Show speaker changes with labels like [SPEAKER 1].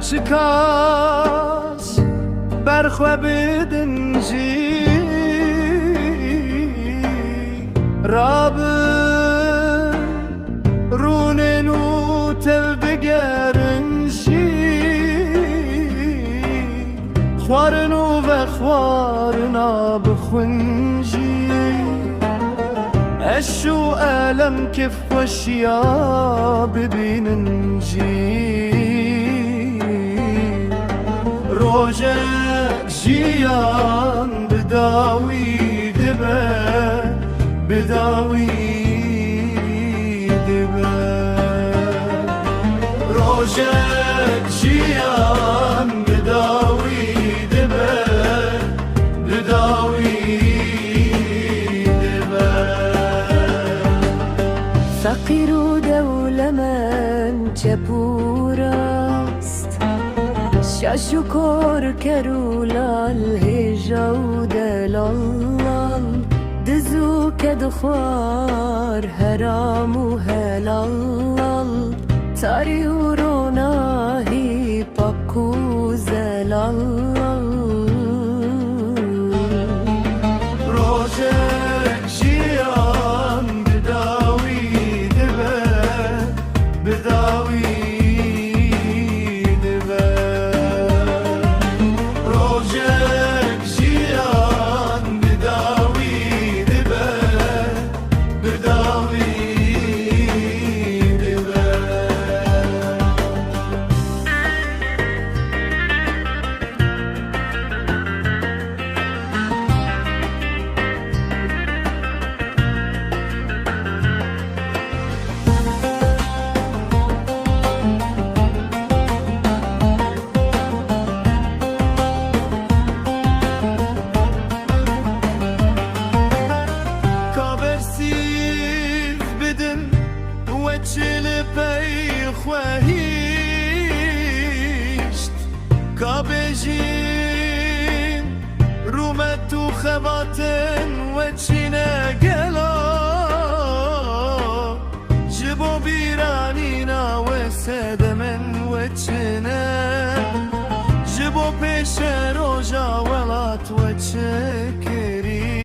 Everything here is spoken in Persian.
[SPEAKER 1] چکاس برخوا بدنجی راب روننو تل بگرنجی خوارنو و خوارنا بخونجی اشو ألم كيف وشيا ببيننجي روجك جيان بداوي دبا بداوي دبا روجك جيان بداوي دبا بداوي
[SPEAKER 2] فقیر و دولمن چپوراست شش و کار کرولال هجا و دلال دزو کدخوار حرام و هلال تاری و روناهی پاکو زلال
[SPEAKER 1] خواهیشت کابجین رومت و خباتن و چینه گلا جبو بیرانینا و سدمن و چینه جبو پیش روژا ولات و